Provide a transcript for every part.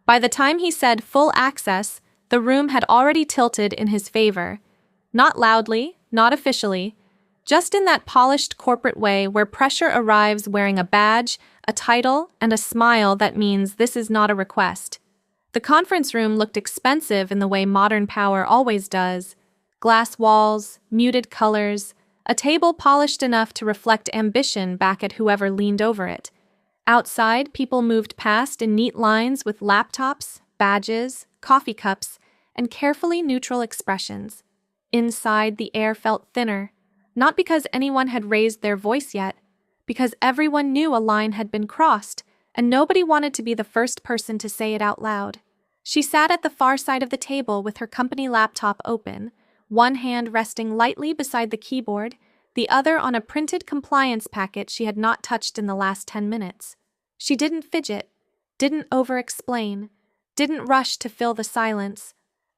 By the time he said full access, the room had already tilted in his favor. Not loudly, not officially, just in that polished corporate way where pressure arrives wearing a badge, a title, and a smile that means this is not a request. The conference room looked expensive in the way modern power always does. Glass walls, muted colors, a table polished enough to reflect ambition back at whoever leaned over it. Outside, people moved past in neat lines with laptops, badges, coffee cups, and carefully neutral expressions. Inside, the air felt thinner, not because anyone had raised their voice yet, because everyone knew a line had been crossed, and nobody wanted to be the first person to say it out loud. She sat at the far side of the table with her company laptop open, one hand resting lightly beside the keyboard, the other on a printed compliance packet she had not touched in the last 10 minutes. She didn't fidget, didn't over-explain, didn't rush to fill the silence.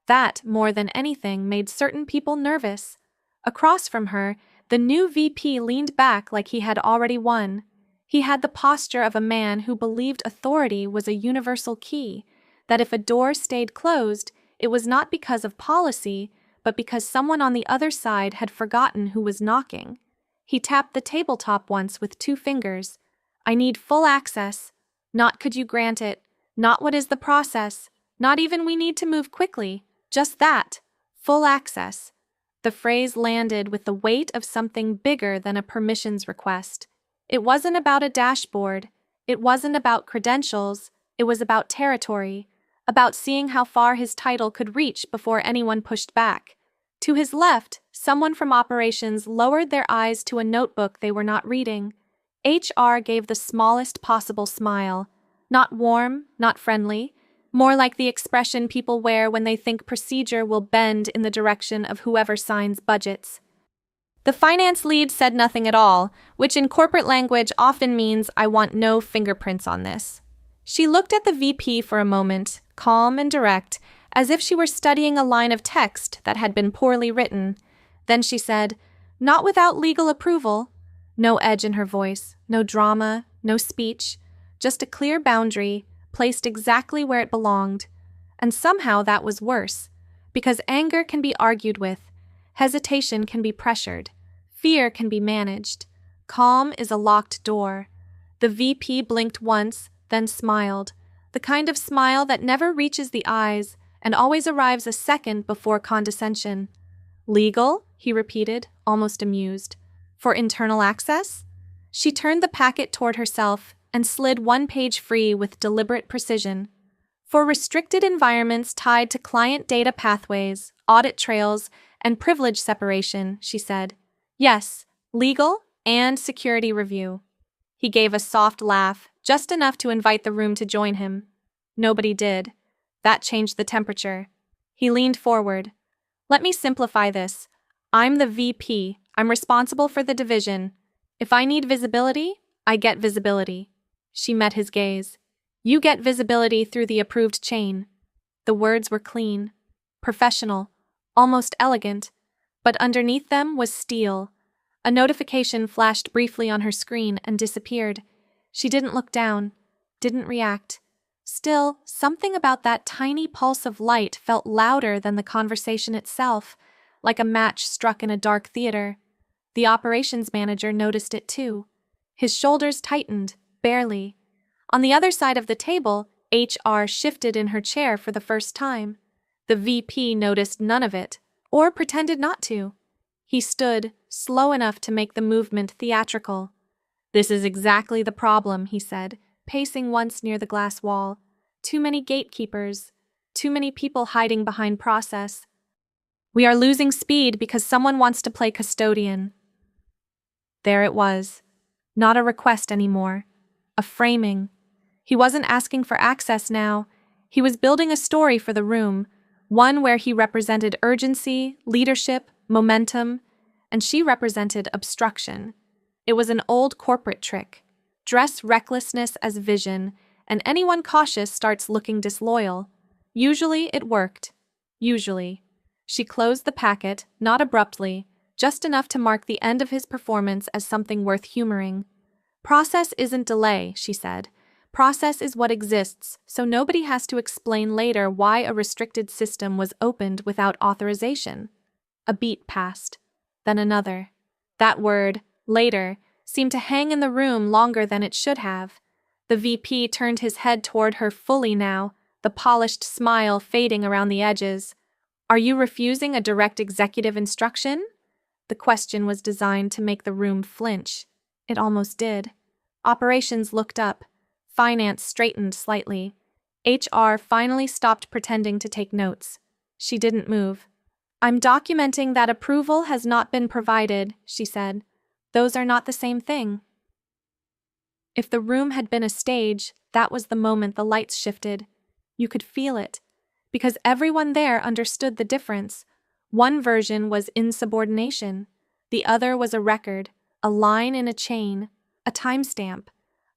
That, more than anything, made certain people nervous. Across from her, the new VP leaned back like he had already won. He had the posture of a man who believed authority was a universal key, that if a door stayed closed, it was not because of policy, but because someone on the other side had forgotten who was knocking. He tapped the tabletop once with 2 fingers. "I need full access. Not could you grant it. Not what is the process. Not even we need to move quickly. Just that. Full access." The phrase landed with the weight of something bigger than a permissions request. It wasn't about a dashboard. It wasn't about credentials. It was about territory, about seeing how far his title could reach before anyone pushed back. To his left, someone from operations lowered their eyes to a notebook they were not reading. HR gave the smallest possible smile. Not warm, not friendly, more like the expression people wear when they think procedure will bend in the direction of whoever signs budgets. The finance lead said nothing at all, which in corporate language often means "I want no fingerprints on this." She looked at the VP for a moment, calm and direct, as if she were studying a line of text that had been poorly written. Then she said, "Not without legal approval." No edge in her voice, no drama, no speech, just a clear boundary, placed exactly where it belonged. And somehow that was worse, because anger can be argued with, hesitation can be pressured, fear can be managed. Calm is a locked door. The VP blinked once, then smiled, the kind of smile that never reaches the eyes and always arrives a second before condescension. "Legal?" he repeated, almost amused. "For internal access?" She turned the packet toward herself and slid one page free with deliberate precision. "For restricted environments tied to client data pathways, audit trails, and privilege separation," she said. "Yes, legal and security review." He gave a soft laugh, just enough to invite the room to join him. Nobody did. That changed the temperature. He leaned forward. "Let me simplify this. I'm the VP. I'm responsible for the division. If I need visibility, I get visibility." She met his gaze. "You get visibility through the approved chain." The words were clean, professional, almost elegant, but underneath them was steel. A notification flashed briefly on her screen and disappeared. She didn't look down, didn't react. Still, something about that tiny pulse of light felt louder than the conversation itself, like a match struck in a dark theater. The operations manager noticed it too. His shoulders tightened, barely. On the other side of the table, HR shifted in her chair for the first time. The VP noticed none of it, or pretended not to. He stood, slow enough to make the movement theatrical. "This is exactly the problem," he said, pacing once near the glass wall. "Too many gatekeepers, too many people hiding behind process. We are losing speed because someone wants to play custodian." There it was. Not a request anymore. A framing. He wasn't asking for access now. He was building a story for the room, one where he represented urgency, leadership, momentum, and she represented obstruction. It was an old corporate trick. Dress recklessness as vision, and anyone cautious starts looking disloyal. Usually it worked. Usually. She closed the packet, not abruptly, just enough to mark the end of his performance as something worth humoring. "Process isn't delay," she said. Process is what exists, so nobody has to explain later why a restricted system was opened without authorization. A beat passed, then another. That word, later, seemed to hang in the room longer than it should have. The VP turned his head toward her fully now, the polished smile fading around the edges. Are you refusing a direct executive instruction? The question was designed to make the room flinch. It almost did. Operations looked up. Finance straightened slightly. HR finally stopped pretending to take notes. She didn't move. I'm documenting that approval has not been provided, she said. Those are not the same thing. If the room had been a stage, that was the moment the lights shifted. You could feel it, because everyone there understood the difference. One version was insubordination. The other was a record, a line in a chain, a timestamp,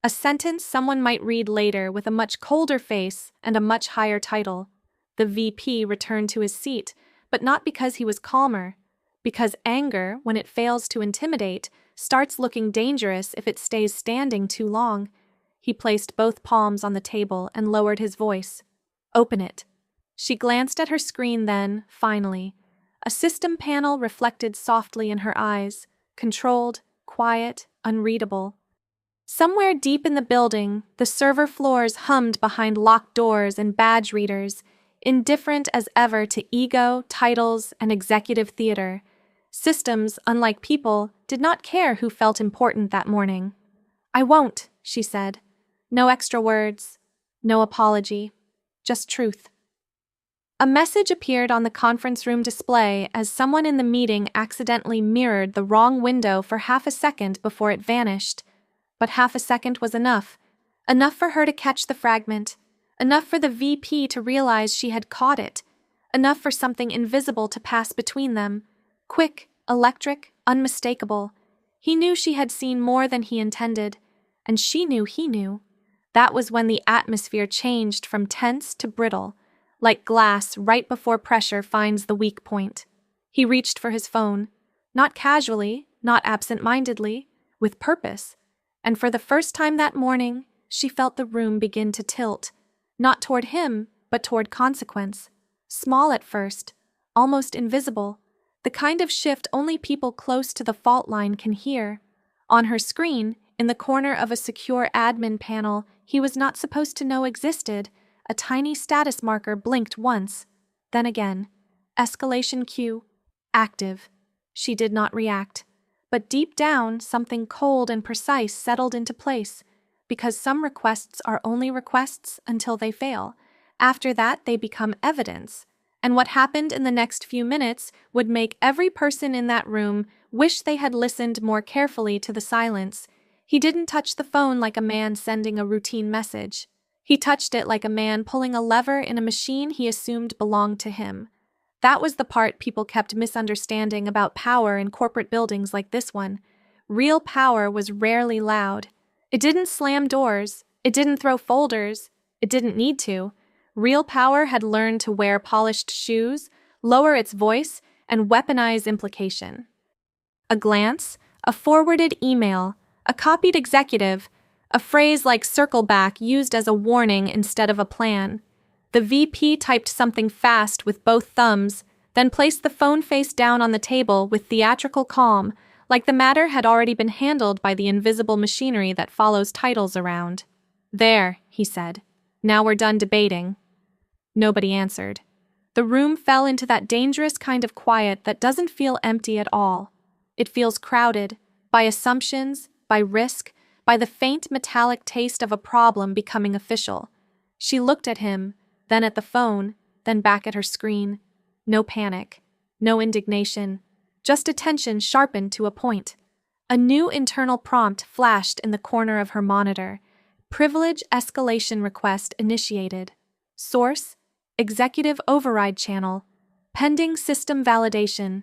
a sentence someone might read later with a much colder face and a much higher title. The VP returned to his seat, but not because he was calmer, because anger, when it fails to intimidate, starts looking dangerous if it stays standing too long. He placed both palms on the table and lowered his voice. Open it. She glanced at her screen then, finally. A system panel reflected softly in her eyes, controlled, quiet, unreadable. Somewhere deep in the building, the server floors hummed behind locked doors and badge readers, indifferent as ever to ego, titles, and executive theater. Systems, unlike people, did not care who felt important that morning. I won't, she said. No extra words, no apology, just truth. A message appeared on the conference room display as someone in the meeting accidentally mirrored the wrong window for half a second before it vanished. But half a second was enough for her to catch the fragment, enough for the VP to realize she had caught it, enough for something invisible to pass between them. Quick, electric, unmistakable. He knew she had seen more than he intended, and she knew he knew. That was when the atmosphere changed from tense to brittle, like glass right before pressure finds the weak point. He reached for his phone, not casually, not absent-mindedly, with purpose, and for the first time that morning, she felt the room begin to tilt, not toward him, but toward consequence. Small at first, almost invisible, the kind of shift only people close to the fault line can hear. On her screen, in the corner of a secure admin panel he was not supposed to know existed, a tiny status marker blinked once, then again. Escalation queue. Active. She did not react. But deep down, something cold and precise settled into place, because some requests are only requests until they fail. After that, they become evidence. And what happened in the next few minutes would make every person in that room wish they had listened more carefully to the silence. He didn't touch the phone like a man sending a routine message. He touched it like a man pulling a lever in a machine he assumed belonged to him. That was the part people kept misunderstanding about power in corporate buildings like this one. Real power was rarely loud. It didn't slam doors. It didn't throw folders. It didn't need to. Real power had learned to wear polished shoes, lower its voice, and weaponize implication. A glance, a forwarded email, a copied executive, a phrase like circle back used as a warning instead of a plan. The VP typed something fast with both thumbs, then placed the phone face down on the table with theatrical calm, like the matter had already been handled by the invisible machinery that follows titles around. There, he said. Now we're done debating. Nobody answered. The room fell into that dangerous kind of quiet that doesn't feel empty at all. It feels crowded, by assumptions, by risk, by the faint metallic taste of a problem becoming official. She looked at him, then at the phone, then back at her screen. No panic, no indignation, just attention sharpened to a point. A new internal prompt flashed in the corner of her monitor. Privilege escalation request initiated. Source: Executive Override Channel. Pending system validation.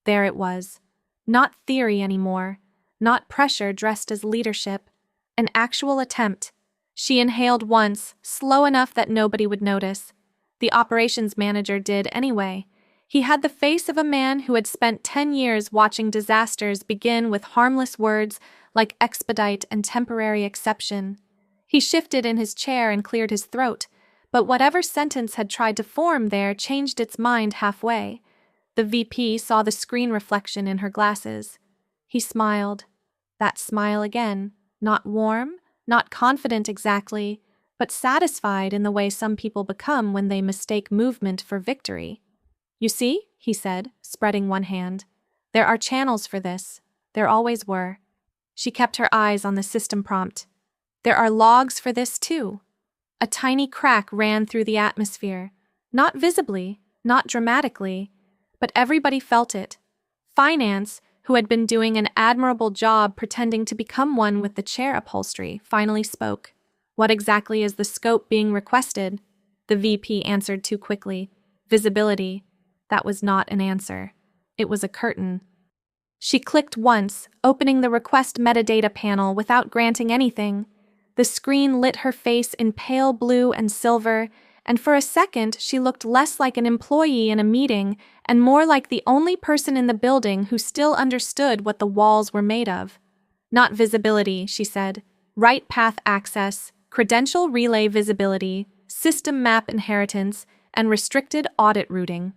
There it was. Not theory anymore. Not pressure dressed as leadership. An actual attempt. She inhaled once, slow enough that nobody would notice. The operations manager did anyway. He had the face of a man who had spent 10 years watching disasters begin with harmless words like expedite and temporary exception. He shifted in his chair and cleared his throat, but whatever sentence had tried to form there changed its mind halfway. The VP saw the screen reflection in her glasses. He smiled. That smile again, not warm, not confident exactly, but satisfied in the way some people become when they mistake movement for victory. "You see," he said, spreading one hand. "There are channels for this. There always were." She kept her eyes on the system prompt. "There are logs for this too." A tiny crack ran through the atmosphere, not visibly, not dramatically, but everybody felt it. Finance, who had been doing an admirable job pretending to become one with the chair upholstery, finally spoke. "What exactly is the scope being requested?" The VP answered too quickly. "Visibility." That was not an answer. It was a curtain. She clicked once, opening the request metadata panel without granting anything. The screen lit her face in pale blue and silver, and for a second she looked less like an employee in a meeting and more like the only person in the building who still understood what the walls were made of. "Not visibility," she said. "Right path access, credential relay visibility, system map inheritance, and restricted audit routing."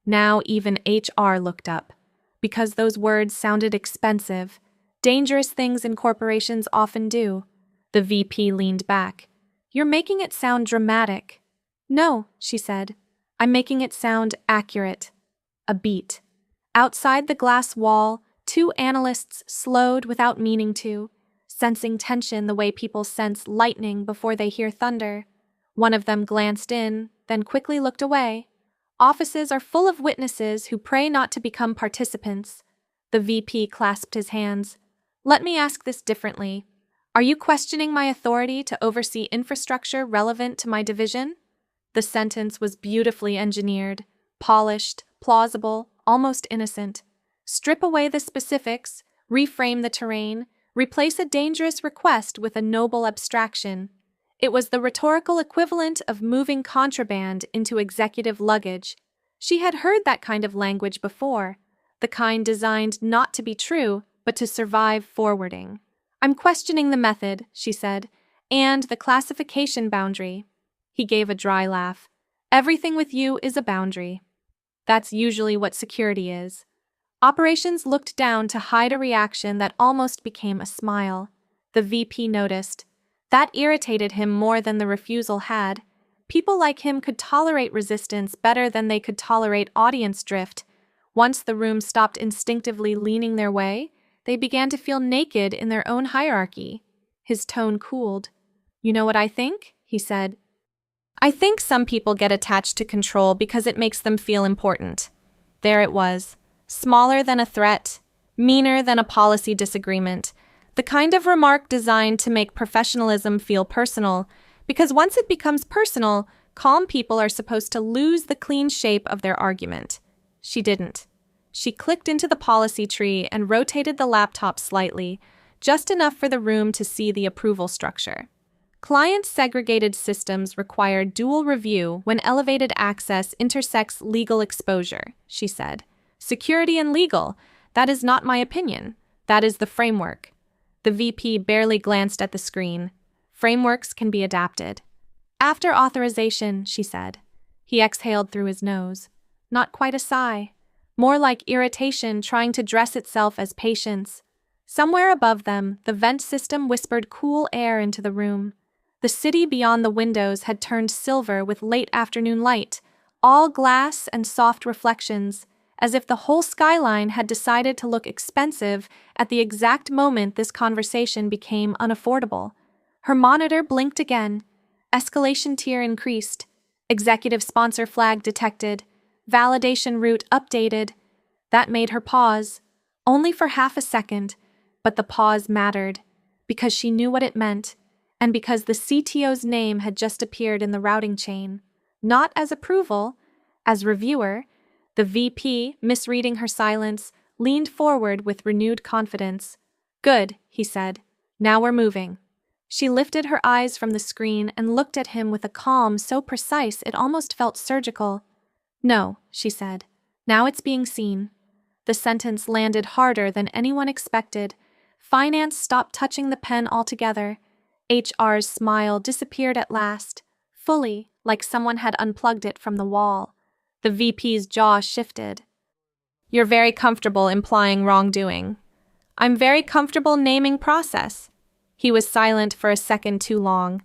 Now even HR looked up. Because those words sounded expensive, dangerous things in corporations often do. The VP leaned back. "You're making it sound dramatic." "No," she said. "I'm making it sound accurate." A beat. Outside the glass wall, two analysts slowed without meaning to, sensing tension the way people sense lightning before they hear thunder. One of them glanced in, then quickly looked away. Offices are full of witnesses who pray not to become participants. The VP clasped his hands. "Let me ask this differently. Are you questioning my authority to oversee infrastructure relevant to my division?" The sentence was beautifully engineered, polished, plausible, almost innocent. Strip away the specifics, reframe the terrain, replace a dangerous request with a noble abstraction. It was the rhetorical equivalent of moving contraband into executive luggage. She had heard that kind of language before, the kind designed not to be true, but to survive forwarding. "I'm questioning the method," she said, "and the classification boundary." He gave a dry laugh. "Everything with you is a boundary." That's usually what security is. Operations looked down to hide a reaction that almost became a smile. The VP noticed. That irritated him more than the refusal had. People like him could tolerate resistance better than they could tolerate audience drift. Once the room stopped instinctively leaning their way, they began to feel naked in their own hierarchy. His tone cooled. "You know what I think?" he said. "I think some people get attached to control because it makes them feel important." There it was. Smaller than a threat, meaner than a policy disagreement. The kind of remark designed to make professionalism feel personal, because once it becomes personal, calm people are supposed to lose the clean shape of their argument. She didn't. She clicked into the policy tree and rotated the laptop slightly, just enough for the room to see the approval structure. Client-segregated systems require dual review when elevated access intersects legal exposure, she said. "Security and legal, that is not my opinion. That is the framework." The VP barely glanced at the screen. "Frameworks can be adapted." "After authorization," she said. He exhaled through his nose. Not quite a sigh. More like irritation trying to dress itself as patience. Somewhere above them, the vent system whispered cool air into the room. The city beyond the windows had turned silver with late afternoon light, all glass and soft reflections, as if the whole skyline had decided to look expensive at the exact moment this conversation became unaffordable. Her monitor blinked again. Escalation tier increased. Executive sponsor flag detected. Validation route updated. That made her pause. Only for half a second, but the pause mattered, because she knew what it meant, and because the CTO's name had just appeared in the routing chain. Not as approval, as reviewer. The VP, misreading her silence, leaned forward with renewed confidence. "Good," he said. "Now we're moving." She lifted her eyes from the screen and looked at him with a calm so precise it almost felt surgical. "No," she said. "Now it's being seen." The sentence landed harder than anyone expected. Finance stopped touching the pen altogether. HR's smile disappeared at last, fully, like someone had unplugged it from the wall. The VP's jaw shifted. You're very comfortable implying wrongdoing. I'm very comfortable naming process. He was silent for a second too long.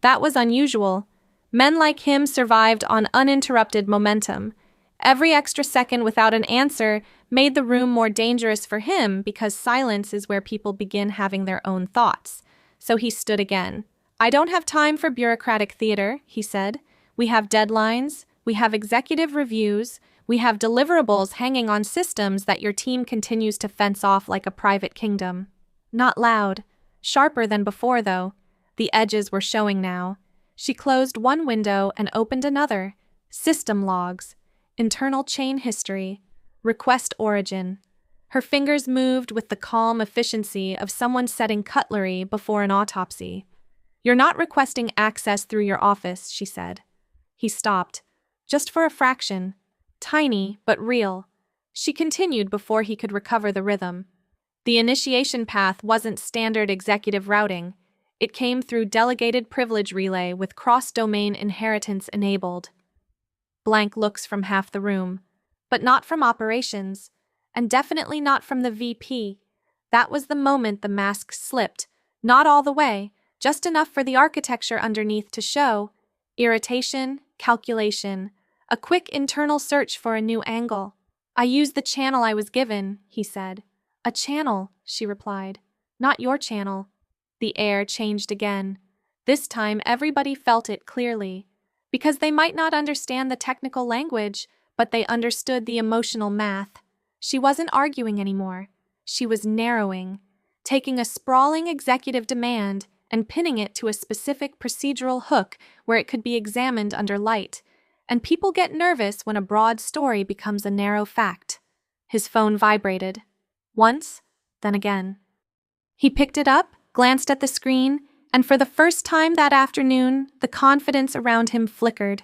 That was unusual. Men like him survived on uninterrupted momentum. Every extra second without an answer made the room more dangerous for him because silence is where people begin having their own thoughts. So he stood again. I don't have time for bureaucratic theater, he said. We have deadlines, we have executive reviews, we have deliverables hanging on systems that your team continues to fence off like a private kingdom. Not loud. Sharper than before, though. The edges were showing now. She closed one window and opened another. System logs. Internal chain history. Request origin. Her fingers moved with the calm efficiency of someone setting cutlery before an autopsy. You're not requesting access through your office, she said. He stopped. Just for a fraction. Tiny, but real. She continued before he could recover the rhythm. The initiation path wasn't standard executive routing. It came through delegated privilege relay with cross-domain inheritance enabled. Blank looks from half the room. But not from operations. And definitely not from the VP. That was the moment the mask slipped. Not all the way, just enough for the architecture underneath to show. Irritation, calculation, a quick internal search for a new angle. I used the channel I was given, he said. A channel, she replied. Not your channel. The air changed again. This time everybody felt it clearly. Because they might not understand the technical language, but they understood the emotional math. She wasn't arguing anymore. She was narrowing, taking a sprawling executive demand and pinning it to a specific procedural hook where it could be examined under light. And people get nervous when a broad story becomes a narrow fact. His phone vibrated. Once, then again. He picked it up, glanced at the screen, and for the first time that afternoon, the confidence around him flickered,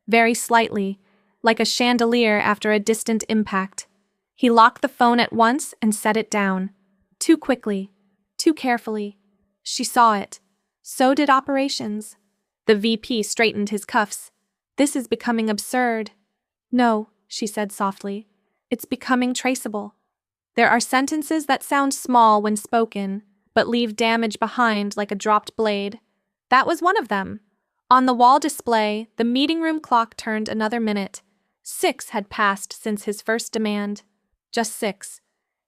very slightly, like a chandelier after a distant impact. He locked the phone at once and set it down. Too quickly, too carefully. She saw it. So did operations. The VP straightened his cuffs. This is becoming absurd. No, she said softly. It's becoming traceable. There are sentences that sound small when spoken, but leave damage behind like a dropped blade. That was one of them. On the wall display, the meeting room clock turned another minute. 6 had passed since his first demand. Just 6.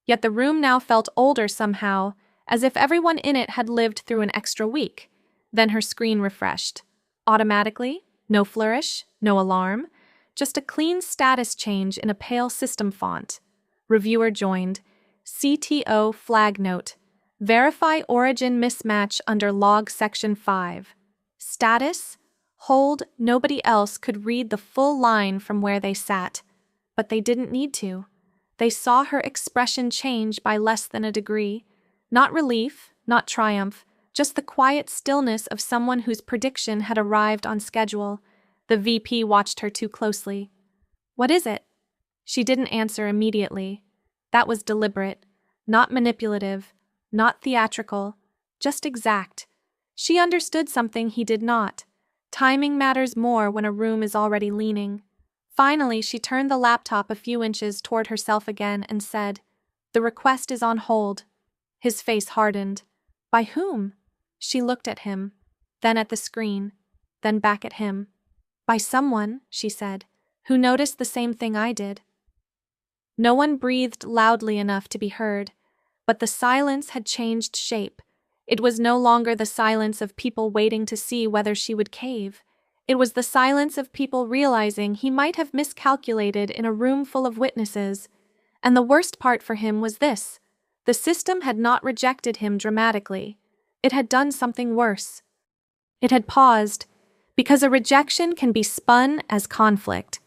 Yet the room now felt older somehow, as if everyone in it had lived through an extra week. Then her screen refreshed. Automatically, no flourish, no alarm, just a clean status change in a pale system font. Reviewer joined. CTO flag note. Verify origin mismatch under log section 5. Status? Hold, nobody else could read the full line from where they sat. But they didn't need to. They saw her expression change by less than a degree. Not relief, not triumph, just the quiet stillness of someone whose prediction had arrived on schedule. The VP watched her too closely. What is it? She didn't answer immediately. That was deliberate, not manipulative, not theatrical, just exact. She understood something he did not. Timing matters more when a room is already leaning. Finally, she turned the laptop a few inches toward herself again and said, "The request is on hold." His face hardened. By whom? She looked at him, then at the screen, then back at him. By someone, she said, who noticed the same thing I did. No one breathed loudly enough to be heard, but the silence had changed shape. It was no longer the silence of people waiting to see whether she would cave. It was the silence of people realizing he might have miscalculated in a room full of witnesses. And the worst part for him was this. The system had not rejected him dramatically. It had done something worse. It had paused, because a rejection can be spun as conflict.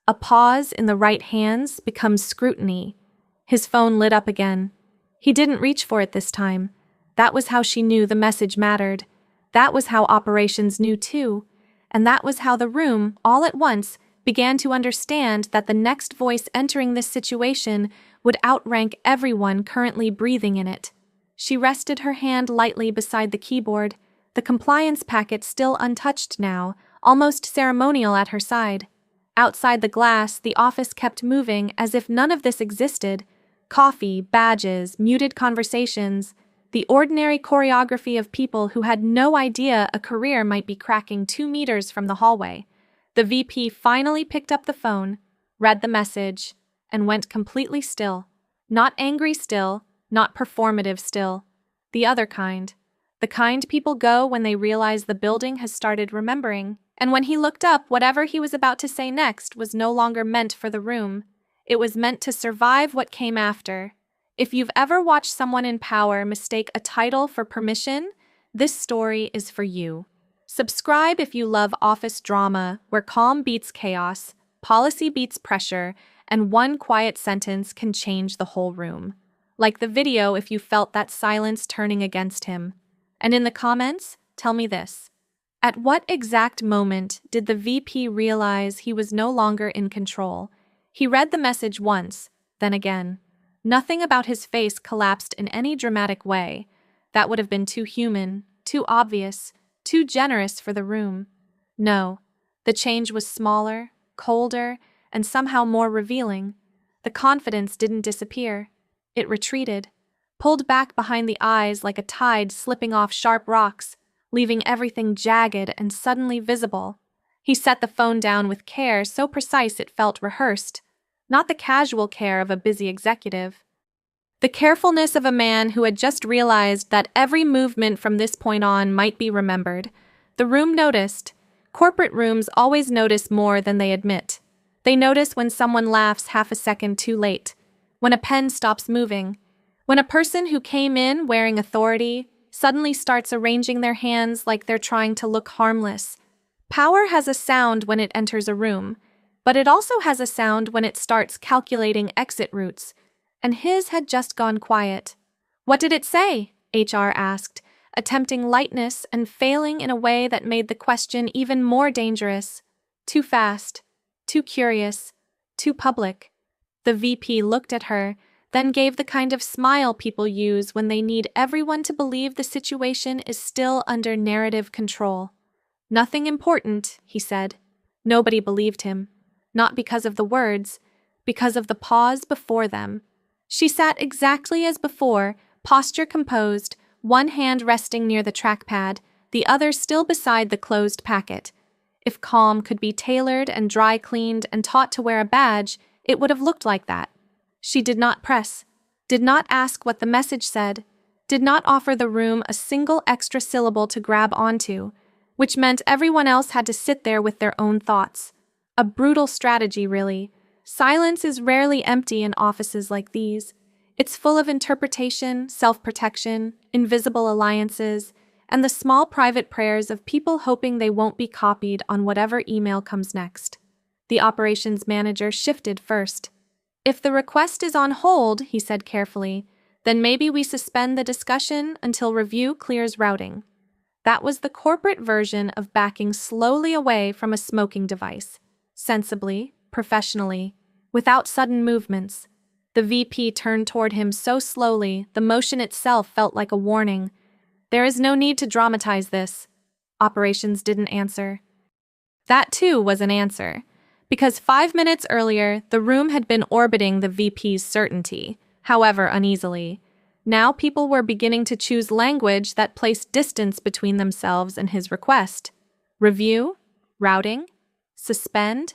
A pause in the right hands becomes scrutiny. His phone lit up again. He didn't reach for it this time. That was how she knew the message mattered. That was how operations knew too. And that was how the room, all at once, began to understand that the next voice entering this situation would outrank everyone currently breathing in it. She rested her hand lightly beside the keyboard, the compliance packet still untouched now, almost ceremonial at her side. Outside the glass, the office kept moving as if none of this existed. Coffee, badges, muted conversations, the ordinary choreography of people who had no idea a career might be cracking 2 meters from the hallway. The VP finally picked up the phone, read the message, and went completely still. Not angry still, not performative still. The other kind. The kind people go when they realize the building has started remembering. And when he looked up, whatever he was about to say next was no longer meant for the room. It was meant to survive what came after. If you've ever watched someone in power mistake a title for permission, this story is for you. Subscribe if you love office drama where calm beats chaos, policy beats pressure, and one quiet sentence can change the whole room. Like the video if you felt that silence turning against him. And in the comments, tell me this. At what exact moment did the VP realize he was no longer in control? He read the message once, then again. Nothing about his face collapsed in any dramatic way. That would have been too human, too obvious, too generous for the room. No, the change was smaller, colder, and somehow more revealing. The confidence didn't disappear. It retreated, pulled back behind the eyes like a tide slipping off sharp rocks, leaving everything jagged and suddenly visible. He set the phone down with care so precise it felt rehearsed, not the casual care of a busy executive. The carefulness of a man who had just realized that every movement from this point on might be remembered. The room noticed. Corporate rooms always notice more than they admit. They notice when someone laughs half a second too late, when a pen stops moving, when a person who came in wearing authority suddenly starts arranging their hands like they're trying to look harmless. Power has a sound when it enters a room, but it also has a sound when it starts calculating exit routes, and his had just gone quiet. What did it say? HR asked, attempting lightness and failing in a way that made the question even more dangerous. Too fast, too curious, too public. The VP looked at her, then gave the kind of smile people use when they need everyone to believe the situation is still under narrative control. Nothing important, he said. Nobody believed him. Not because of the words, because of the pause before them. She sat exactly as before, posture composed, one hand resting near the trackpad, the other still beside the closed packet. If calm could be tailored and dry cleaned and taught to wear a badge, it would have looked like that. She did not press, did not ask what the message said, did not offer the room a single extra syllable to grab onto, which meant everyone else had to sit there with their own thoughts. A brutal strategy, really. Silence is rarely empty in offices like these. It's full of interpretation, self-protection, invisible alliances, and the small private prayers of people hoping they won't be copied on whatever email comes next. The operations manager shifted first. If the request is on hold, he said carefully, then maybe we suspend the discussion until review clears routing. That was the corporate version of backing slowly away from a smoking device. Sensibly, professionally, without sudden movements. The VP turned toward him so slowly, the motion itself felt like a warning. There is no need to dramatize this. Operations didn't answer. That too was an answer. Because 5 minutes earlier, the room had been orbiting the VP's certainty, however uneasily. Now people were beginning to choose language that placed distance between themselves and his request. Review? Routing? Suspend?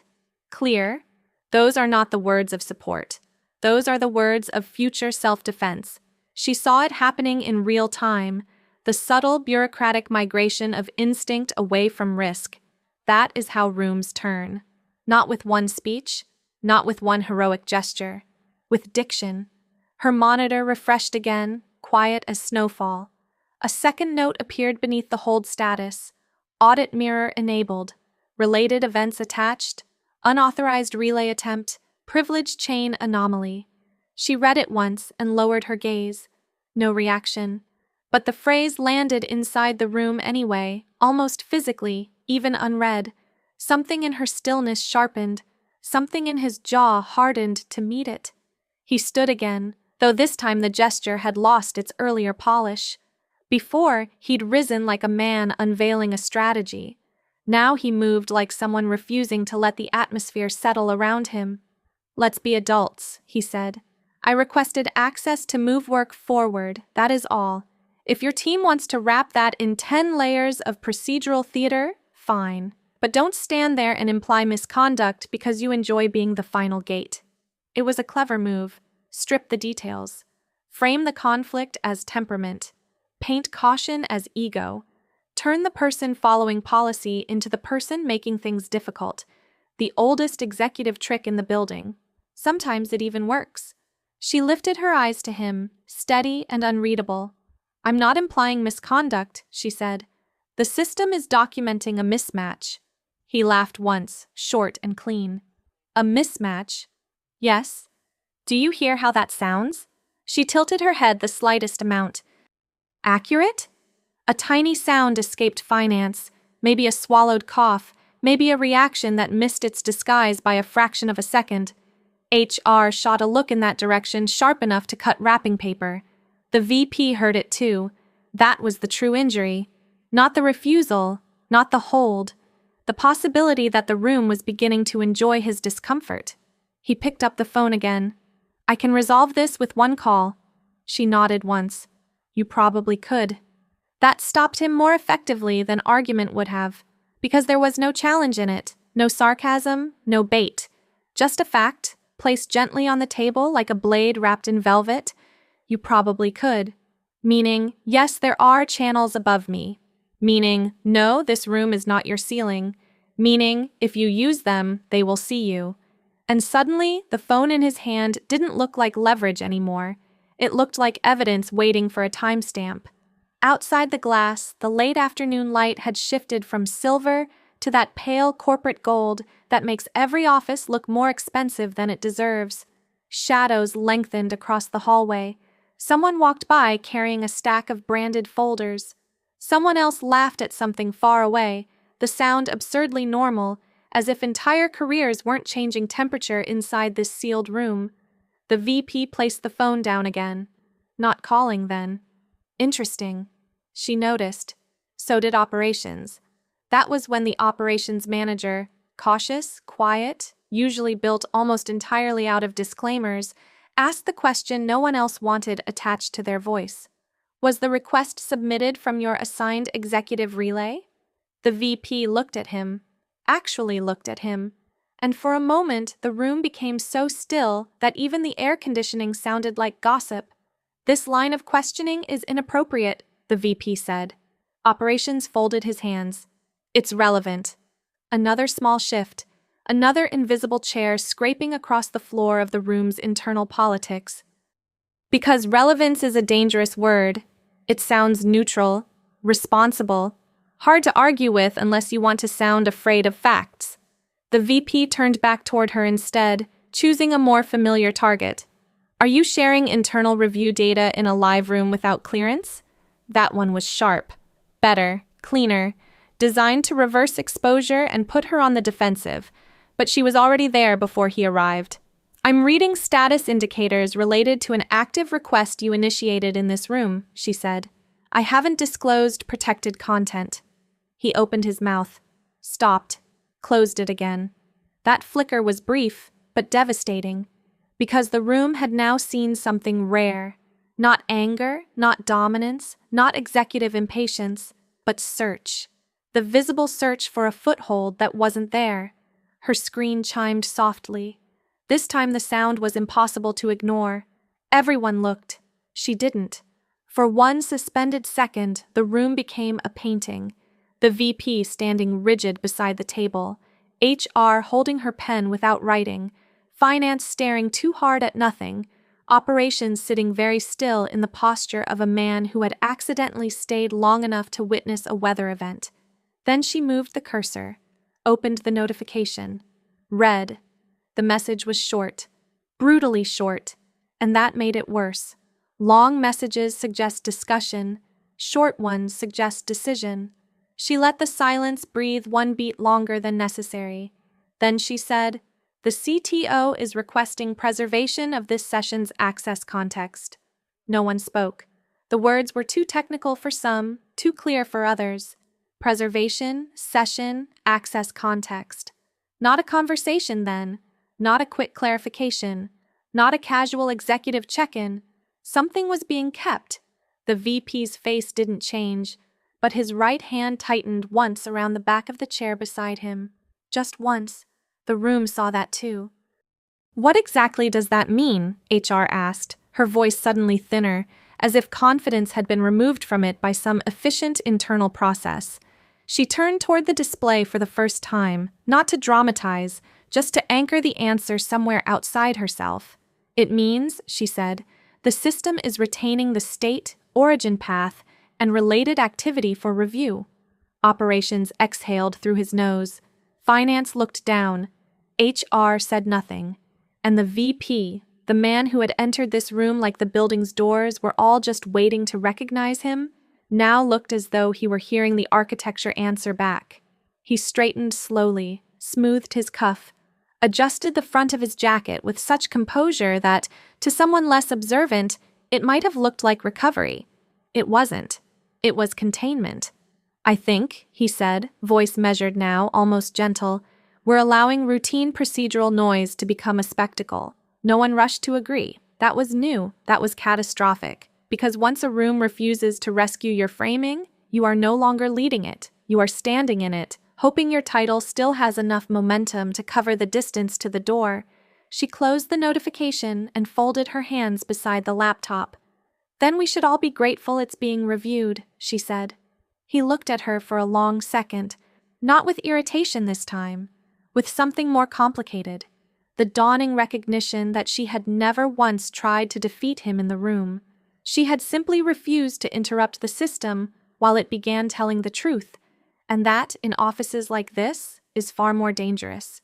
Clear? Those are not the words of support. Those are the words of future self-defense. She saw it happening in real time, the subtle bureaucratic migration of instinct away from risk. That is how rooms turn. Not with one speech, not with one heroic gesture, with diction. Her monitor refreshed again, quiet as snowfall. A second note appeared beneath the hold status. Audit mirror enabled. Related events attached. Unauthorized relay attempt. Privilege chain anomaly. She read it once and lowered her gaze. No reaction. But the phrase landed inside the room anyway, almost physically, even unread. Something in her stillness sharpened. Something in his jaw hardened to meet it. He stood again, though this time the gesture had lost its earlier polish. Before, he'd risen like a man unveiling a strategy. Now he moved like someone refusing to let the atmosphere settle around him. "Let's be adults," he said. "I requested access to move work forward, that is all. If your team wants to wrap that in 10 layers of procedural theater, fine. But don't stand there and imply misconduct because you enjoy being the final gate." It was a clever move. Strip the details. Frame the conflict as temperament. Paint caution as ego. Turn the person following policy into the person making things difficult. The oldest executive trick in the building. Sometimes it even works. She lifted her eyes to him, steady and unreadable. "I'm not implying misconduct," she said. "The system is documenting a mismatch." He laughed once, short and clean. "A mismatch?" "Yes. Do you hear how that sounds?" She tilted her head the slightest amount. "Accurate?" A tiny sound escaped finance, maybe a swallowed cough, maybe a reaction that missed its disguise by a fraction of a second. HR shot a look in that direction sharp enough to cut wrapping paper. The VP heard it too. That was the true injury. Not the refusal, not the hold. The possibility that the room was beginning to enjoy his discomfort. He picked up the phone again. "I can resolve this with one call." She nodded once. "You probably could." That stopped him more effectively than argument would have, because there was no challenge in it, no sarcasm, no bait. Just a fact, placed gently on the table like a blade wrapped in velvet. "You probably could." Meaning, yes, there are channels above me. Meaning, no, this room is not your ceiling. Meaning, if you use them, they will see you. And suddenly, the phone in his hand didn't look like leverage anymore. It looked like evidence waiting for a timestamp. Outside the glass, the late afternoon light had shifted from silver to that pale corporate gold that makes every office look more expensive than it deserves. Shadows lengthened across the hallway. Someone walked by carrying a stack of branded folders. Someone else laughed at something far away, the sound absurdly normal, as if entire careers weren't changing temperature inside this sealed room. The VP placed the phone down again. Not calling, then. Interesting. She noticed. So did operations. That was when the operations manager, cautious, quiet, usually built almost entirely out of disclaimers, asked the question no one else wanted attached to their voice. "Was the request submitted from your assigned executive relay?" The VP looked at him, actually looked at him, and for a moment the room became so still that even the air conditioning sounded like gossip. "This line of questioning is inappropriate," the VP said. Operations folded his hands. "It's relevant." Another small shift. Another invisible chair scraping across the floor of the room's internal politics. Because relevance is a dangerous word. It sounds neutral, responsible, hard to argue with unless you want to sound afraid of facts. The VP turned back toward her instead, choosing a more familiar target. "Are you sharing internal review data in a live room without clearance?" That one was sharp. Better, cleaner, designed to reverse exposure and put her on the defensive. But she was already there before he arrived. "I'm reading status indicators related to an active request you initiated in this room," she said. "I haven't disclosed protected content." He opened his mouth, stopped, closed it again. That flicker was brief, but devastating, because the room had now seen something rare. Not anger, not dominance, not executive impatience, but search. The visible search for a foothold that wasn't there. Her screen chimed softly. This time the sound was impossible to ignore. Everyone looked. She didn't. For one suspended second, the room became a painting. The VP standing rigid beside the table, HR holding her pen without writing, finance staring too hard at nothing, operations sitting very still in the posture of a man who had accidentally stayed long enough to witness a weather event. Then she moved the cursor, opened the notification, read. The message was short, brutally short, and that made it worse. Long messages suggest discussion, short ones suggest decision. She let the silence breathe one beat longer than necessary. Then she said, "The CTO is requesting preservation of this session's access context." No one spoke. The words were too technical for some, too clear for others. Preservation, session, access context. Not a conversation then, not a quick clarification, not a casual executive check-in. Something was being kept. The VP's face didn't change, but his right hand tightened once around the back of the chair beside him. Just once. The room saw that too. "What exactly does that mean?" HR asked, her voice suddenly thinner, as if confidence had been removed from it by some efficient internal process. She turned toward the display for the first time, not to dramatize, just to anchor the answer somewhere outside herself. "It means," she said, "the system is retaining the state, origin path, and related activity for review." Operations exhaled through his nose. Finance looked down. HR said nothing. And the VP, the man who had entered this room like the building's doors were all just waiting to recognize him, now looked as though he were hearing the architecture answer back. He straightened slowly, smoothed his cuff, adjusted the front of his jacket with such composure that, to someone less observant, it might have looked like recovery. It wasn't. It was containment. "I think," he said, voice measured now, almost gentle, "we're allowing routine procedural noise to become a spectacle." No one rushed to agree. That was new. That was catastrophic. Because once a room refuses to rescue your framing, you are no longer leading it. You are standing in it, hoping your title still has enough momentum to cover the distance to the door. She closed the notification and folded her hands beside the laptop. "Then we should all be grateful it's being reviewed," she said. He looked at her for a long second, not with irritation this time, with something more complicated. The dawning recognition that she had never once tried to defeat him in the room. She had simply refused to interrupt the system while it began telling the truth, and that, in offices like this, is far more dangerous.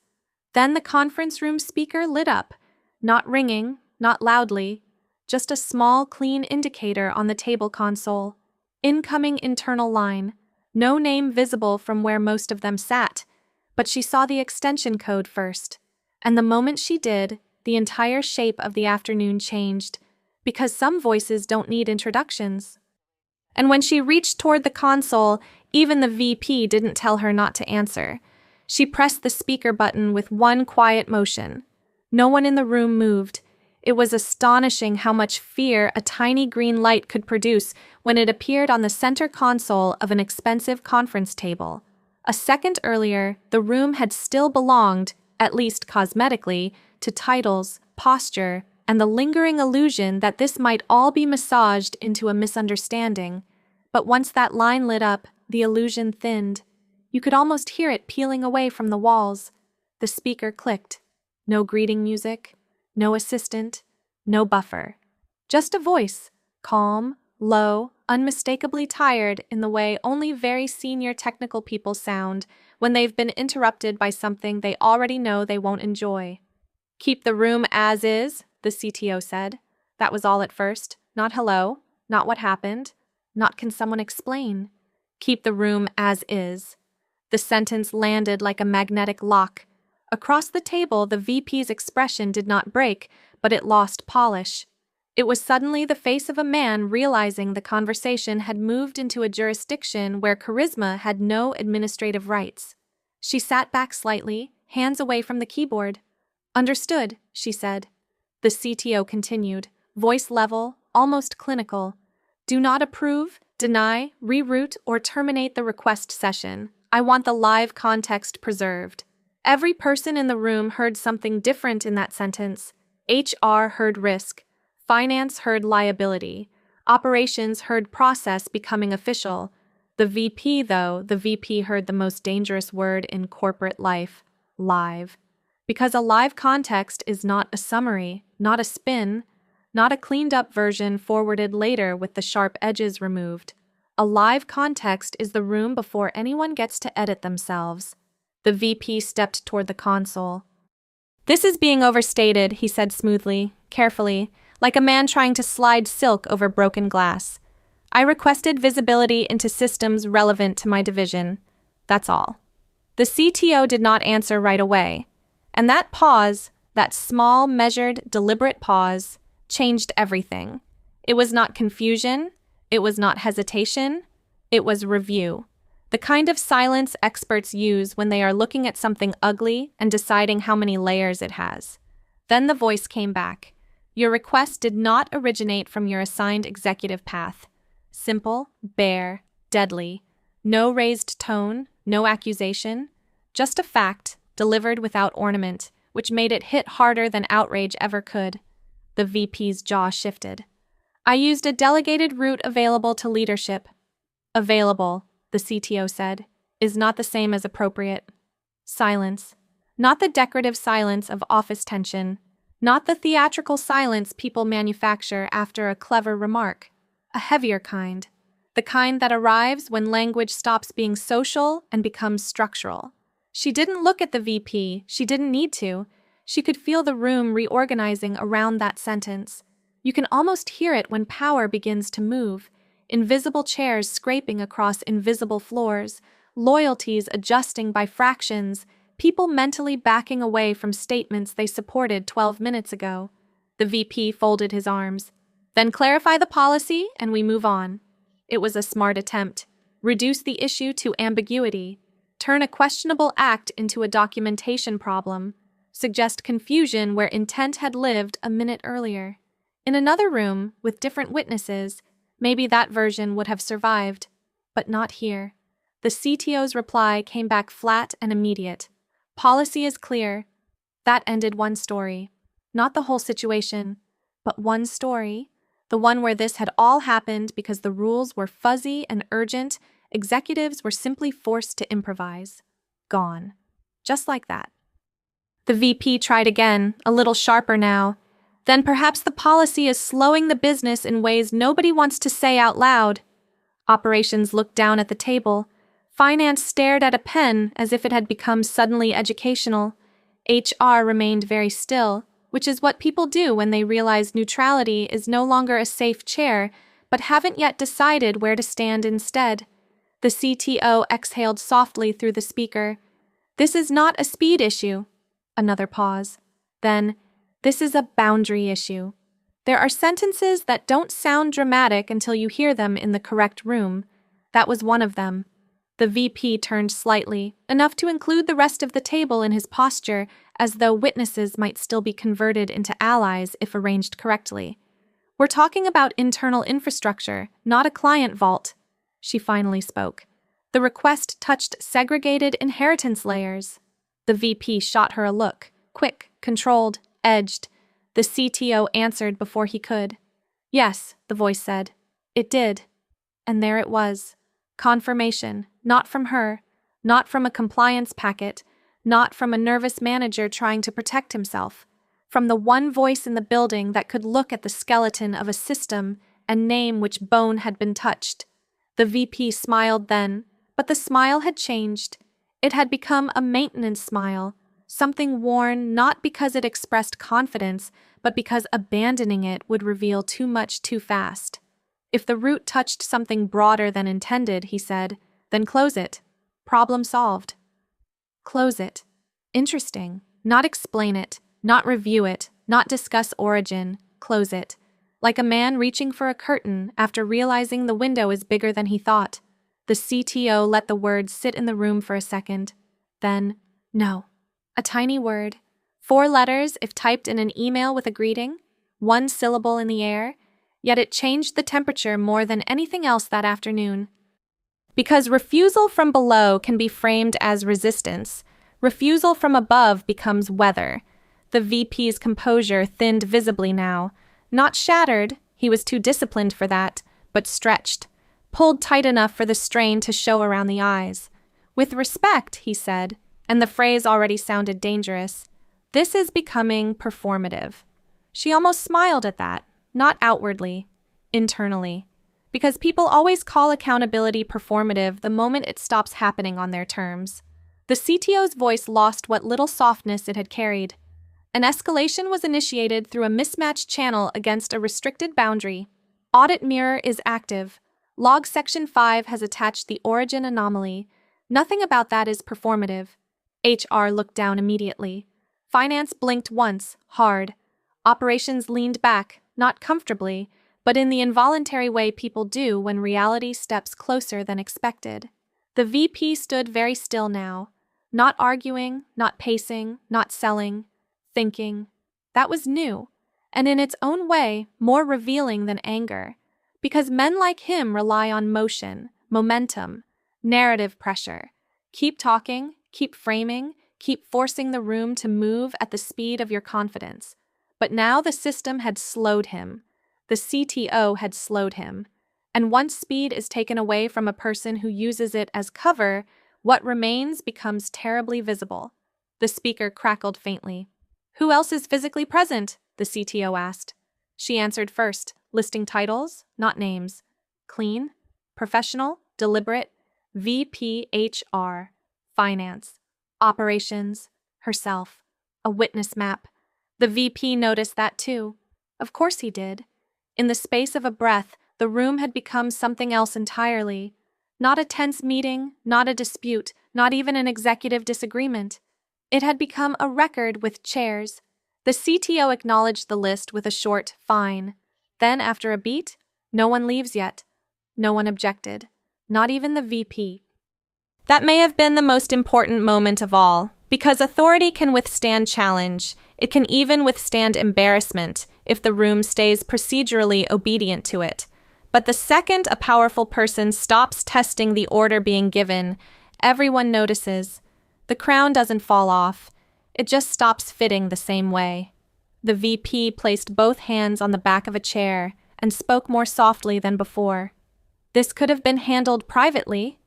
Then the conference room speaker lit up, not ringing, not loudly, just a small, clean indicator on the table console. Incoming internal line, no name visible from where most of them sat, but she saw the extension code first, and the moment she did, the entire shape of the afternoon changed, because some voices don't need introductions. And when she reached toward the console, even the VP didn't tell her not to answer. She pressed the speaker button with one quiet motion. No one in the room moved. It was astonishing how much fear a tiny green light could produce when it appeared on the center console of an expensive conference table. A second earlier, the room had still belonged, at least cosmetically, to titles, posture, and the lingering illusion that this might all be massaged into a misunderstanding. But once that line lit up, the illusion thinned. You could almost hear it peeling away from the walls. The speaker clicked. No greeting music, no assistant, no buffer. Just a voice, calm, low, unmistakably tired in the way only very senior technical people sound when they've been interrupted by something they already know they won't enjoy. "Keep the room as is," the CTO said. That was all at first. Not hello, not what happened, not can someone explain. "Keep the room as is." The sentence landed like a magnetic lock. Across the table, the VP's expression did not break, but it lost polish. It was suddenly the face of a man realizing the conversation had moved into a jurisdiction where charisma had no administrative rights. She sat back slightly, hands away from the keyboard. "Understood," she said. The CTO continued, voice level, almost clinical. "Do not approve, deny, reroute, or terminate the request session. I want the live context preserved." Every person in the room heard something different in that sentence. HR heard risk. Finance heard liability. Operations heard process becoming official. The VP heard the most dangerous word in corporate life, live. Because a live context is not a summary, not a spin, not a cleaned-up version forwarded later with the sharp edges removed. A live context is the room before anyone gets to edit themselves. The VP stepped toward the console. "This is being overstated," he said smoothly, carefully, like a man trying to slide silk over broken glass. "I requested visibility into systems relevant to my division. That's all." The CTO did not answer right away. And that pause, that small, measured, deliberate pause, changed everything. It was not confusion, It was not hesitation, it was review. The kind of silence experts use when they are looking at something ugly and deciding how many layers it has. Then the voice came back. Your request did not originate from your assigned executive path. Simple, bare, deadly. No raised tone, no accusation. Just a fact, delivered without ornament, which made it hit harder than outrage ever could. The VP's jaw shifted. I used a delegated route available to leadership. Available, the CTO said, is not the same as appropriate. Silence. Not the decorative silence of office tension. Not the theatrical silence people manufacture after a clever remark. A heavier kind. The kind that arrives when language stops being social and becomes structural. She didn't look at the VP. She didn't need to. She could feel the room reorganizing around that sentence. You can almost hear it when power begins to move. Invisible chairs scraping across invisible floors, loyalties adjusting by fractions, people mentally backing away from statements they supported 12 minutes ago. The VP folded his arms. Then clarify the policy and we move on. It was a smart attempt. Reduce the issue to ambiguity. Turn a questionable act into a documentation problem. Suggest confusion where intent had lived a minute earlier. In another room, with different witnesses, maybe that version would have survived. But not here. The CTO's reply came back flat and immediate. Policy is clear. That ended one story. Not the whole situation, but one story. The one where this had all happened because the rules were fuzzy and urgent. Executives were simply forced to improvise. Gone. Just like that. The VP tried again, a little sharper now. Then perhaps the policy is slowing the business in ways nobody wants to say out loud. Operations looked down at the table. Finance stared at a pen as if it had become suddenly educational. HR remained very still, which is what people do when they realize neutrality is no longer a safe chair, but haven't yet decided where to stand instead. The CTO exhaled softly through the speaker. This is not a speed issue. Another pause. Then, this is a boundary issue. There are sentences that don't sound dramatic until you hear them in the correct room. That was one of them. The VP turned slightly, enough to include the rest of the table in his posture, as though witnesses might still be converted into allies if arranged correctly. We're talking about internal infrastructure, not a client vault. She finally spoke. The request touched segregated inheritance layers. The VP shot her a look, quick, controlled, edged. The CTO answered before he could. Yes, the voice said. It did. And there it was. Confirmation, not from her, not from a compliance packet, not from a nervous manager trying to protect himself, from the one voice in the building that could look at the skeleton of a system and name which bone had been touched. The VP smiled then, but the smile had changed. It had become a maintenance smile, something worn not because it expressed confidence, but because abandoning it would reveal too much too fast. If the root touched something broader than intended, he said, then close it. Problem solved. Close it. Interesting. Not explain it, not review it, not discuss origin. Close it. Like a man reaching for a curtain after realizing the window is bigger than he thought. The CTO let the words sit in the room for a second. Then, no. A tiny word. 4 letters if typed in an email with a greeting. 1 syllable in the air. Yet it changed the temperature more than anything else that afternoon. Because refusal from below can be framed as resistance, refusal from above becomes weather. The VP's composure thinned visibly now. Not shattered, he was too disciplined for that, but stretched, pulled tight enough for the strain to show around the eyes. With respect, he said, and the phrase already sounded dangerous, this is becoming performative. She almost smiled at that. Not outwardly, internally. Because people always call accountability performative the moment it stops happening on their terms. The CTO's voice lost what little softness it had carried. An escalation was initiated through a mismatched channel against a restricted boundary. Audit mirror is active. Log section 5 has attached the origin anomaly. Nothing about that is performative. HR looked down immediately. Finance blinked once, hard. Operations leaned back. Not comfortably, but in the involuntary way people do when reality steps closer than expected. The VP stood very still now, not arguing, not pacing, not selling, thinking. That was new, and in its own way, more revealing than anger, because men like him rely on motion, momentum, narrative pressure. Keep talking, keep framing, keep forcing the room to move at the speed of your confidence. But now the system had slowed him. The CTO had slowed him. And once speed is taken away from a person who uses it as cover, what remains becomes terribly visible. The speaker crackled faintly. "Who else is physically present?" the CTO asked. She answered first, listing titles, not names. Clean, professional, deliberate, VP HR, finance, operations, herself, a witness map. The VP noticed that too. Of course he did. In the space of a breath, the room had become something else entirely. Not a tense meeting, not a dispute, not even an executive disagreement. It had become a record with chairs. The CTO acknowledged the list with a short, "fine." Then, after a beat, "No one leaves yet." No one objected. Not even the VP. That may have been the most important moment of all, because authority can withstand challenge. It can even withstand embarrassment if the room stays procedurally obedient to it. But the second a powerful person stops testing the order being given, everyone notices. The crown doesn't fall off. It just stops fitting the same way. The VP placed both hands on the back of a chair and spoke more softly than before. This could have been handled privately.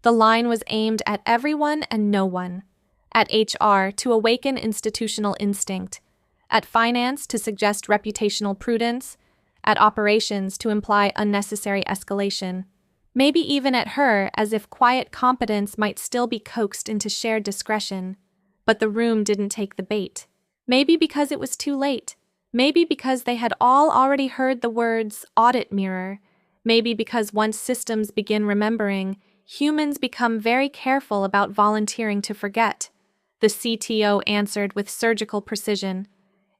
The line was aimed at everyone and no one. At HR to awaken institutional instinct. At finance to suggest reputational prudence. At operations to imply unnecessary escalation. Maybe even at her, as if quiet competence might still be coaxed into shared discretion. But the room didn't take the bait. Maybe because it was too late. Maybe because they had all already heard the words audit mirror. Maybe because once systems begin remembering, humans become very careful about volunteering to forget. The CTO answered with surgical precision.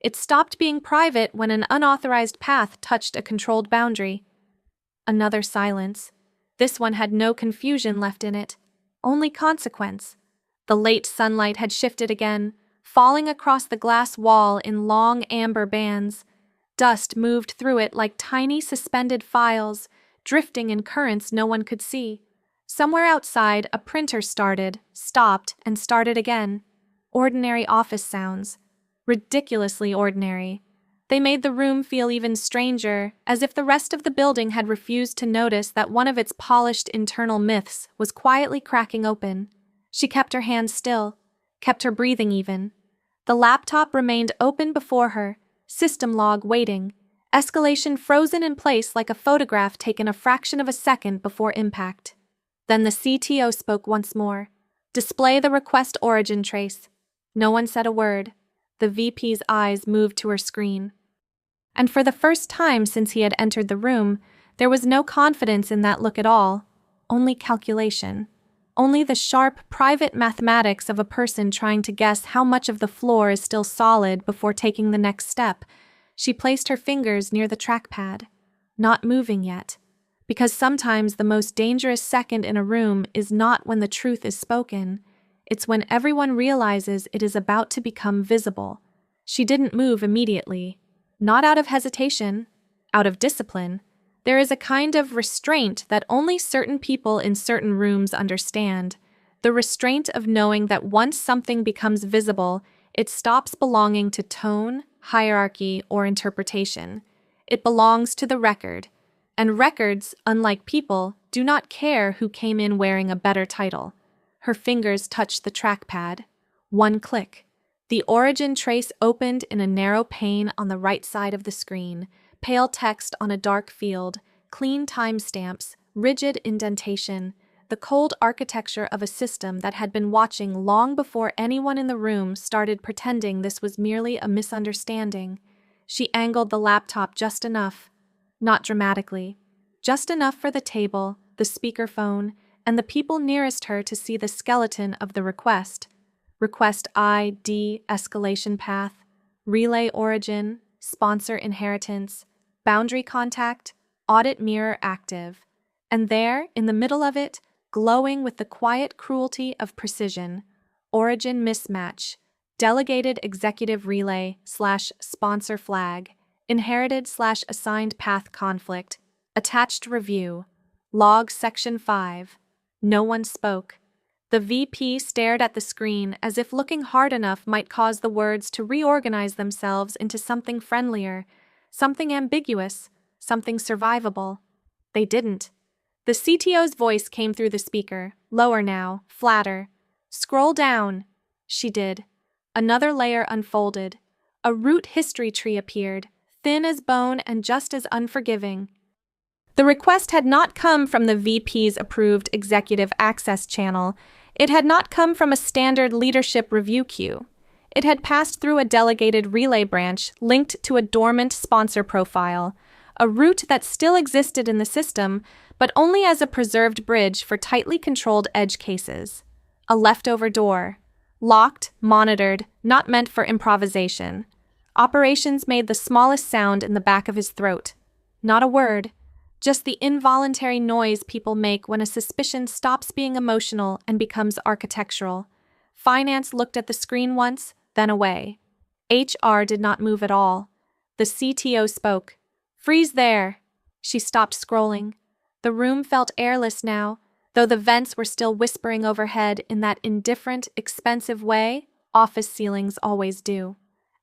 It stopped being private when an unauthorized path touched a controlled boundary. Another silence. This one had no confusion left in it, only consequence. The late sunlight had shifted again, falling across the glass wall in long amber bands. Dust moved through it like tiny suspended files, drifting in currents no one could see. Somewhere outside, a printer started, stopped, and started again. Ordinary office sounds. Ridiculously ordinary. They made the room feel even stranger, as if the rest of the building had refused to notice that one of its polished internal myths was quietly cracking open. She kept her hands still, kept her breathing even. The laptop remained open before her, system log waiting, escalation frozen in place like a photograph taken a fraction of a second before impact. Then the CTO spoke once more. "Display the request origin trace." No one said a word. The VP's eyes moved to her screen. And for the first time since he had entered the room, there was no confidence in that look at all, only calculation. Only the sharp, private mathematics of a person trying to guess how much of the floor is still solid before taking the next step. She placed her fingers near the trackpad, not moving yet, because sometimes the most dangerous second in a room is not when the truth is spoken. It's when everyone realizes it is about to become visible. She didn't move immediately. Not out of hesitation, out of discipline. There is a kind of restraint that only certain people in certain rooms understand. The restraint of knowing that once something becomes visible, it stops belonging to tone, hierarchy, or interpretation. It belongs to the record. And records, unlike people, do not care who came in wearing a better title. Her fingers touched the trackpad. One click. The origin trace opened in a narrow pane on the right side of the screen, pale text on a dark field, clean timestamps, rigid indentation, the cold architecture of a system that had been watching long before anyone in the room started pretending this was merely a misunderstanding. She angled the laptop just enough, not dramatically, just enough for the table, the speakerphone, and the people nearest her to see the skeleton of the request. Request ID, escalation path, relay origin, sponsor inheritance, boundary contact, audit mirror active. And there, in the middle of it, glowing with the quiet cruelty of precision, origin mismatch, delegated executive relay / sponsor flag, inherited / assigned path conflict, attached review, log section 5. No one spoke. The VP stared at the screen as if looking hard enough might cause the words to reorganize themselves into something friendlier, something ambiguous, something survivable. They didn't. The CTO's voice came through the speaker, lower now, flatter. Scroll down. She did. Another layer unfolded. A root history tree appeared, thin as bone and just as unforgiving. The request had not come from the VP's approved executive access channel. It had not come from a standard leadership review queue. It had passed through a delegated relay branch linked to a dormant sponsor profile, a route that still existed in the system, but only as a preserved bridge for tightly controlled edge cases. A leftover door. Locked, monitored, not meant for improvisation. Operations made the smallest sound in the back of his throat. Not a word. Just the involuntary noise people make when a suspicion stops being emotional and becomes architectural. Finance looked at the screen once, then away. HR did not move at all. The CTO spoke. "Freeze there." She stopped scrolling. The room felt airless now, though the vents were still whispering overhead in that indifferent, expensive way office ceilings always do.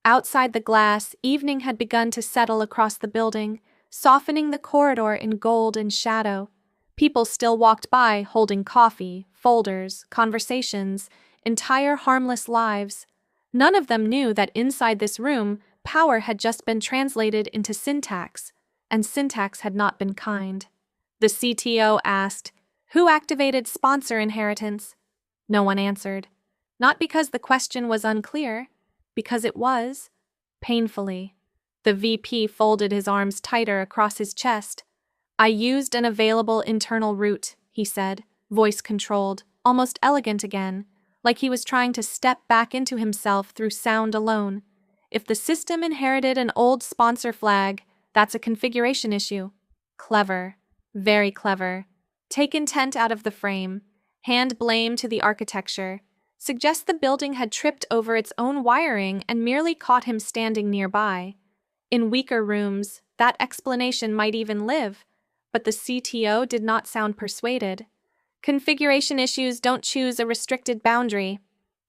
Outside the glass, evening had begun to settle across the building, softening the corridor in gold and shadow. People still walked by holding coffee, folders, conversations, entire harmless lives. None of them knew that inside this room, power had just been translated into syntax, and syntax had not been kind. The CTO asked, "Who activated sponsor inheritance?" No one answered. Not because the question was unclear, because it was. Painfully. The VP folded his arms tighter across his chest. "I used an available internal route," he said, voice controlled, almost elegant again, like he was trying to step back into himself through sound alone. If the system inherited an old sponsor flag, that's a configuration issue. Clever. Very clever. Take intent out of the frame. Hand blame to the architecture. Suggest the building had tripped over its own wiring and merely caught him standing nearby. In weaker rooms, that explanation might even live, but the CTO did not sound persuaded. Configuration issues don't choose a restricted boundary.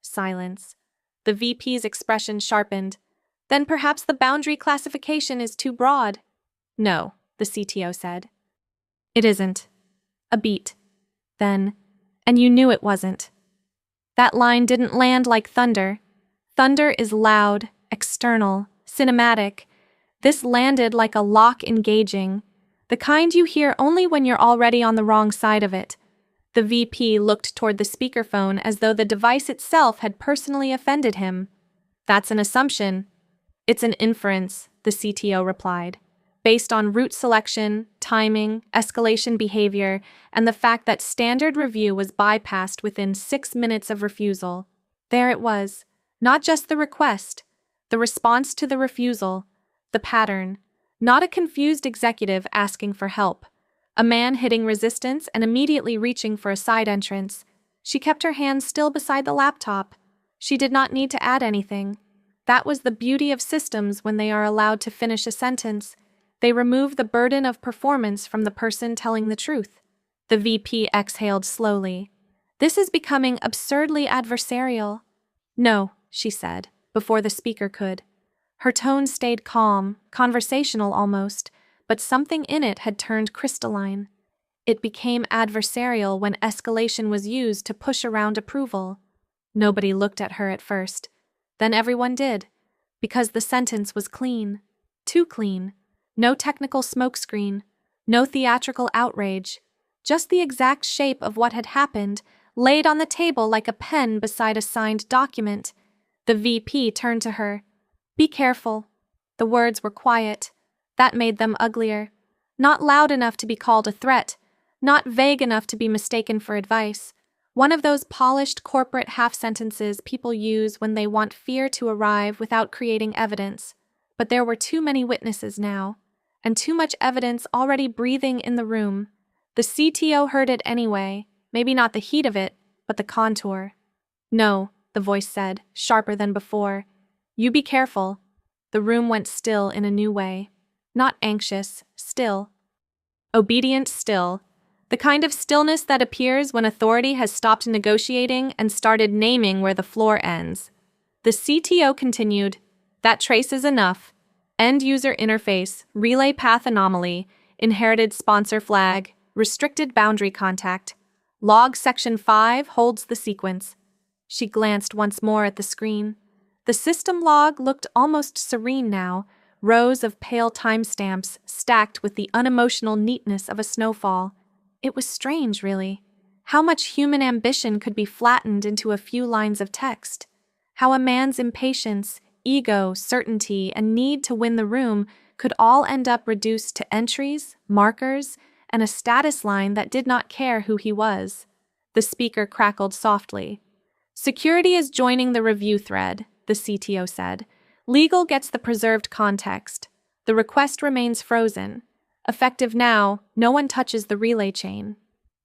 Silence. The VP's expression sharpened. Then perhaps the boundary classification is too broad. No, the CTO said. It isn't. A beat. Then, and you knew it wasn't. That line didn't land like thunder. Thunder is loud, external, cinematic. This landed like a lock engaging, the kind you hear only when you're already on the wrong side of it. The VP looked toward the speakerphone as though the device itself had personally offended him. That's an assumption. It's an inference, the CTO replied, based on route selection, timing, escalation behavior, and the fact that standard review was bypassed within 6 minutes of refusal. There it was, not just the request, the response to the refusal, the pattern, not a confused executive asking for help, a man hitting resistance and immediately reaching for a side entrance. She kept her hands still beside the laptop. She did not need to add anything. That was the beauty of systems when they are allowed to finish a sentence. They remove the burden of performance from the person telling the truth. The VP exhaled slowly. This is becoming absurdly adversarial. No, she said, before the speaker could. Her tone stayed calm, conversational almost, but something in it had turned crystalline. It became adversarial when escalation was used to push around approval. Nobody looked at her at first. Then everyone did, because the sentence was clean. Too clean. No technical smokescreen, no theatrical outrage, just the exact shape of what had happened, laid on the table like a pen beside a signed document. The VP turned to her. "Be careful." The words were quiet. That made them uglier. Not loud enough to be called a threat, not vague enough to be mistaken for advice. One of those polished corporate half-sentences people use when they want fear to arrive without creating evidence. But there were too many witnesses now. and too much evidence already breathing in the room. The CTO heard it anyway, maybe not the heat of it, but the contour. "No," the voice said, sharper than before. "You be careful." The room went still in a new way. Not anxious, still. Obedient still. The kind of stillness that appears when authority has stopped negotiating and started naming where the floor ends. The CTO continued, "That trace is enough. End user interface, relay path anomaly, inherited sponsor flag, restricted boundary contact. Log section 5 holds the sequence." She glanced once more at the screen. The system log looked almost serene now, rows of pale timestamps stacked with the unemotional neatness of a snowfall. It was strange, really. How much human ambition could be flattened into a few lines of text. How a man's impatience, ego, certainty, and need to win the room could all end up reduced to entries, markers, and a status line that did not care who he was. The speaker crackled softly. "Security is joining the review thread," the CTO said. "Legal gets the preserved context. The request remains frozen. Effective now, no one touches the relay chain."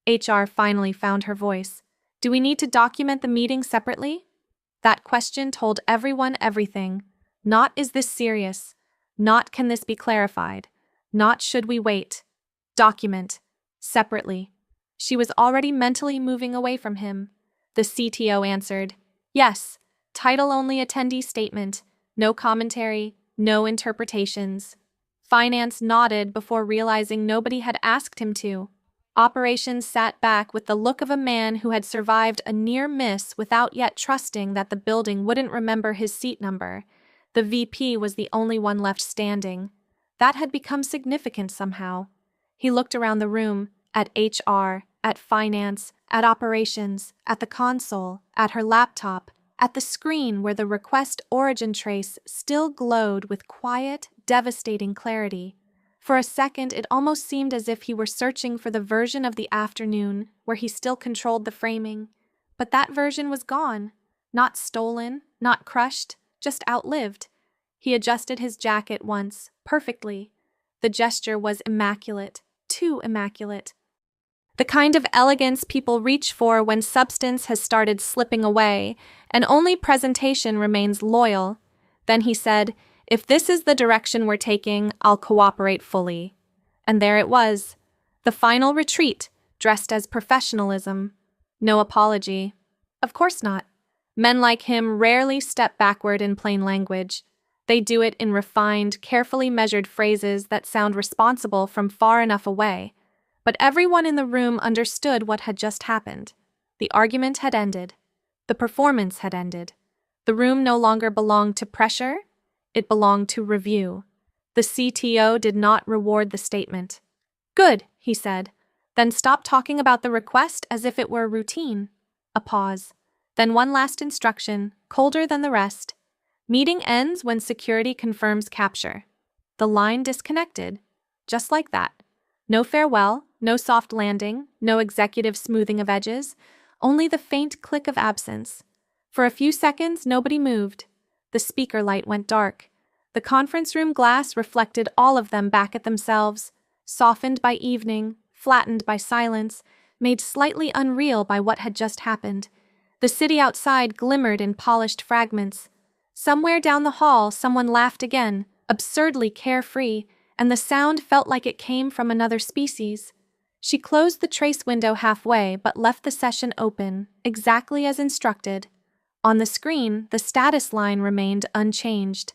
HR finally found her voice. "Do we need to document the meeting separately?" That question told everyone everything. Not "is this serious?" Not "can this be clarified?" Not "should we wait?" Document. Separately. She was already mentally moving away from him. The CTO answered, "Yes, title-only attendee statement. No commentary, no interpretations." Finance nodded before realizing nobody had asked him to. Operations sat back with the look of a man who had survived a near miss without yet trusting that the building wouldn't remember his seat number. The VP was the only one left standing. That had become significant somehow. He looked around the room, at HR, at finance, at operations, at the console, at her laptop, at the screen where the request origin trace still glowed with quiet, devastating clarity. For a second, it almost seemed as if he were searching for the version of the afternoon where he still controlled the framing. But that version was gone. Not stolen, not crushed, just outlived. He adjusted his jacket once, perfectly. The gesture was immaculate, too immaculate. The kind of elegance people reach for when substance has started slipping away and only presentation remains loyal. Then he said, "If this is the direction we're taking, I'll cooperate fully." And there it was. The final retreat, dressed as professionalism. No apology. Of course not. Men like him rarely step backward in plain language. They do it in refined, carefully measured phrases that sound responsible from far enough away. But everyone in the room understood what had just happened. The argument had ended. The performance had ended. The room no longer belonged to pressure. It belonged to review. The CTO did not reward the statement. "Good," he said. "Then stop talking about the request as if it were routine." A pause. Then one last instruction, colder than the rest. "Meeting ends when security confirms capture." The line disconnected. Just like that. No farewell, no soft landing, no executive smoothing of edges, only the faint click of absence. For a few seconds, nobody moved. The speaker light went dark. The conference room glass reflected all of them back at themselves, softened by evening, flattened by silence, made slightly unreal by what had just happened. The city outside glimmered in polished fragments. Somewhere down the hall, someone laughed again, absurdly carefree, and the sound felt like it came from another species. She closed the trace window halfway but left the session open, exactly as instructed. On the screen, the status line remained unchanged.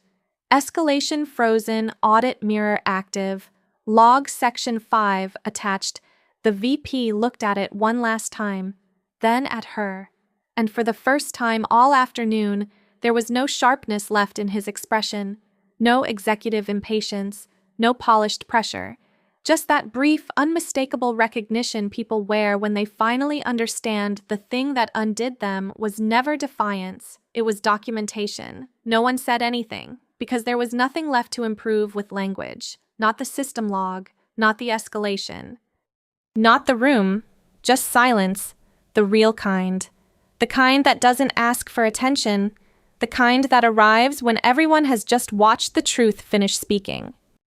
Escalation frozen, audit mirror active, log section 5 attached. The VP looked at it one last time, then at her. And for the first time all afternoon, there was no sharpness left in his expression, no executive impatience, no polished pressure. Just that brief, unmistakable recognition people wear when they finally understand the thing that undid them was never defiance, it was documentation. No one said anything, because there was nothing left to improve with language. Not the system log, not the escalation. Not the room, just silence, the real kind. The kind that doesn't ask for attention, the kind that arrives when everyone has just watched the truth finish speaking.